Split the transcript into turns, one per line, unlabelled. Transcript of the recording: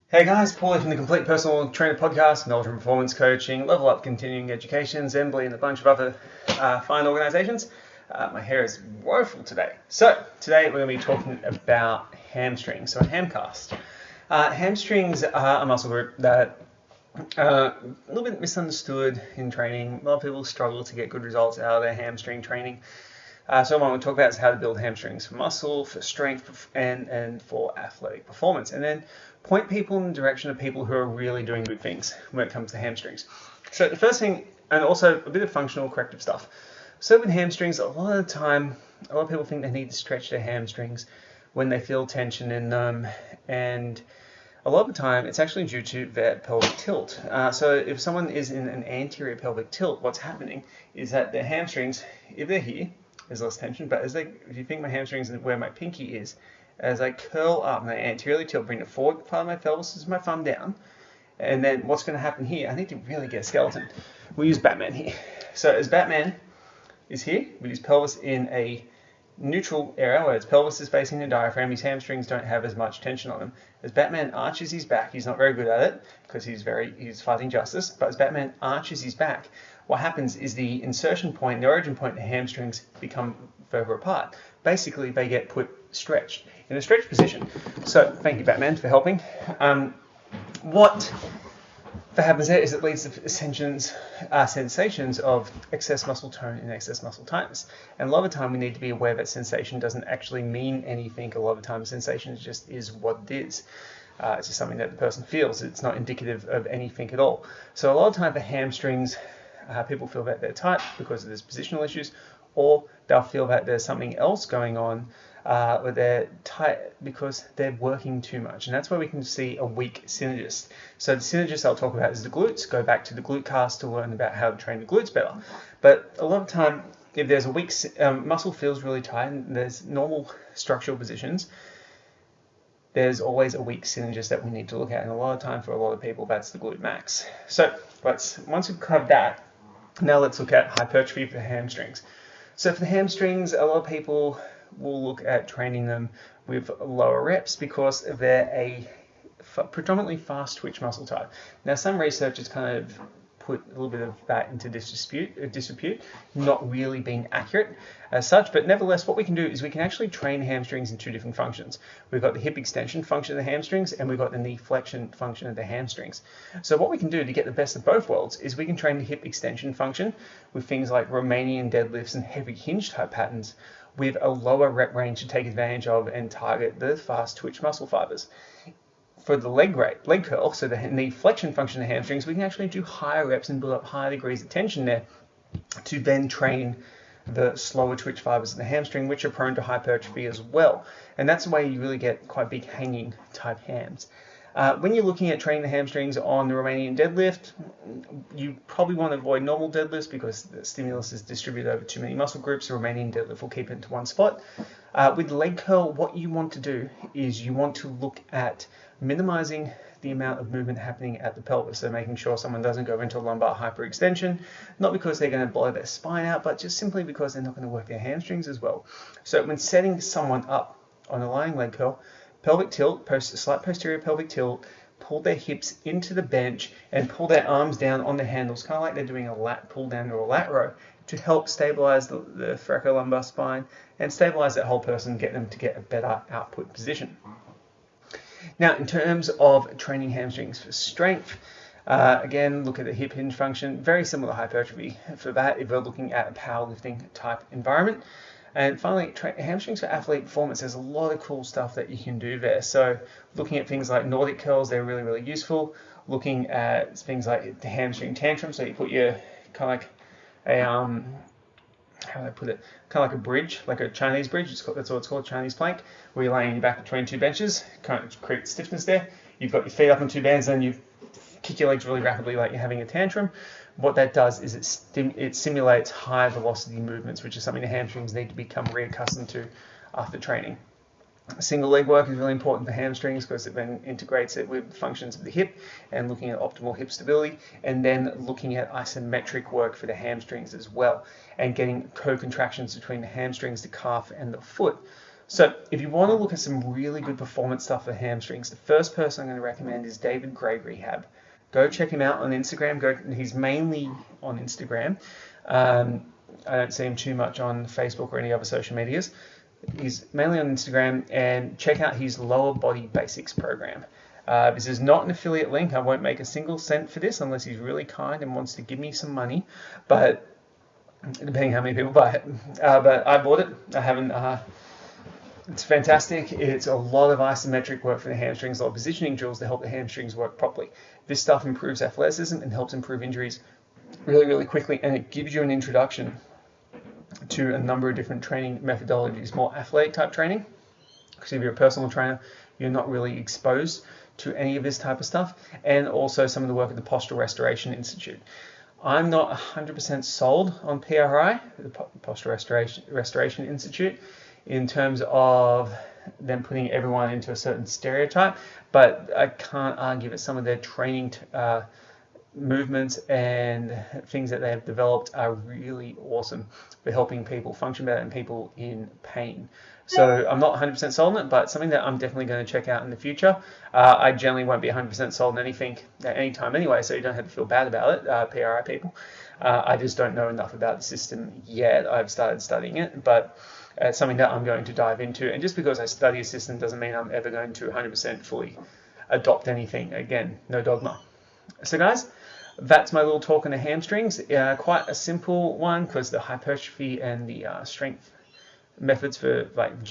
Hey guys, Paulie from the Complete Personal Trainer Podcast, Melbourne Performance Coaching, Level Up Continuing Education, Zembly, and a bunch of other fine organisations. My hair is woeful today. So today we're going to be talking about hamstrings, so a hamcast. Hamstrings are a muscle group that a little bit misunderstood in training. A lot of people struggle to get good results out of their hamstring training. So what we'll talk about is how to build hamstrings for muscle, for strength, and for athletic performance. And then point people in the direction of people who are really doing good things when it comes to hamstrings. So the first thing, and also a bit of functional corrective stuff. So with hamstrings, a lot of the time, a lot of people think they need to stretch their hamstrings when they feel tension in them, and a lot of the time it's actually due to their pelvic tilt. So if someone is in an anterior pelvic tilt, what's happening is that their hamstrings, if they're here, there's less tension, but if you think my hamstrings and where my pinky is, as I curl up and I anteriorly tilt, bring the forward part of my pelvis as my thumb down, and then what's going to happen here, I need to really get a skeleton. We'll use Batman here. So as Batman is here, with his pelvis in a neutral area where his pelvis is facing the diaphragm, his hamstrings don't have as much tension on them. As Batman arches his back, he's not very good at it because he's fighting justice, but as Batman arches his back, what happens is the insertion point, the origin point, the hamstrings become further apart. Basically, they get put stretched in a stretched position. So thank you, Batman, for helping. What happens there is it leads to sensations of excess muscle tone and excess muscle tightness. And a lot of the time we need to be aware that sensation doesn't actually mean anything. A lot of the time sensation just is what it is. It's just something that the person feels. It's not indicative of anything at all. So a lot of the time the hamstrings, people feel that they're tight because of these positional issues, or they'll feel that there's something else going on where they're tight because they're working too much. And that's where we can see a weak synergist. So the synergist I'll talk about is the glutes. Go back to the glute cast to learn about how to train the glutes better. But a lot of the time, if there's a weak muscle feels really tight and there's normal structural positions, there's always a weak synergist that we need to look at. And a lot of time for a lot of people, that's the glute max. So once we've covered that, now let's look at hypertrophy for the hamstrings. So for the hamstrings, a lot of people will look at training them with lower reps because they're a predominantly fast twitch muscle type. Now some researchers kind of put a little bit of that into disrepute, not really being accurate as such, but nevertheless what we can do is we can actually train hamstrings in two different functions. We've got the hip extension function of the hamstrings and we've got the knee flexion function of the hamstrings. So what we can do to get the best of both worlds is we can train the hip extension function with things like Romanian deadlifts and heavy hinge type patterns with a lower rep range to take advantage of and target the fast twitch muscle fibers. For the leg curl, so the knee flexion function of the hamstrings, we can actually do higher reps and build up higher degrees of tension there to then train the slower twitch fibers of the hamstring, which are prone to hypertrophy as well. And that's the way you really get quite big hanging type hams. When you're looking at training the hamstrings on the Romanian deadlift, you probably want to avoid normal deadlifts because the stimulus is distributed over too many muscle groups. The Romanian deadlift will keep it into one spot. With the leg curl, what you want to do is you want to look at minimizing the amount of movement happening at the pelvis. So making sure someone doesn't go into a lumbar hyperextension, not because they're going to blow their spine out, but just simply because they're not going to work their hamstrings as well. So when setting someone up on a lying leg curl, pelvic tilt, slight posterior pelvic tilt, pull their hips into the bench and pull their arms down on the handles, kind of like they're doing a lat pull down or a lat row, to help stabilize the thoracolumbar spine and stabilize that whole person, get them to get a better output position. Now, in terms of training hamstrings for strength, again, look at the hip hinge function, very similar to hypertrophy for that if we're looking at a powerlifting type environment. And finally, hamstrings for athlete performance, there's a lot of cool stuff that you can do there. So looking at things like Nordic curls, they're really, really useful. Looking at things like the hamstring tantrum, so you put your kind of like a, how do I put it? Kind of like a bridge, like a Chinese bridge. That's what it's called, Chinese plank, where you're laying your back between two benches, kind of create stiffness there. You've got your feet up on two bands, and you kick your legs really rapidly like you're having a tantrum. What that does is it simulates high velocity movements, which is something the hamstrings need to become reaccustomed to after training. Single leg work is really important for hamstrings because it then integrates it with functions of the hip and looking at optimal hip stability, and then looking at isometric work for the hamstrings as well, and getting co-contractions between the hamstrings, the calf, and the foot. So if you want to look at some really good performance stuff for hamstrings, the first person I'm going to recommend is David Gray Rehab. Go check him out on Instagram. He's mainly on Instagram. I don't see him too much on Facebook or any other social medias. He's mainly on Instagram, and check out his Lower Body Basics program. This is not an affiliate link. I won't make a single cent for this unless he's really kind and wants to give me some money, but depending how many people buy it. But I bought it. I haven't. It's fantastic. It's a lot of isometric work for the hamstrings, a lot of positioning drills to help the hamstrings work properly. This stuff improves athleticism and helps improve injuries really, really quickly, and it gives you an introduction to a number of different training methodologies, more athletic type training, because if you're a personal trainer, you're not really exposed to any of this type of stuff, and also some of the work at the Postural Restoration Institute. I'm not 100% sold on PRI, the Postural Restoration Institute, in terms of them putting everyone into a certain stereotype, but I can't argue that some of their training movements and things that they have developed are really awesome for helping people function better and people in pain. So I'm not 100% sold on it, but something that I'm definitely going to check out in the future. I generally won't be 100% sold on anything at any time anyway, so you don't have to feel bad about it, PRI people. I just don't know enough about the system yet. I've started studying it, but it's something that I'm going to dive into. And just because I study a system doesn't mean I'm ever going to 100% fully adopt anything. Again, no dogma. So guys, that's my little talk on the hamstrings. Quite a simple one because the hypertrophy and the strength methods for like gym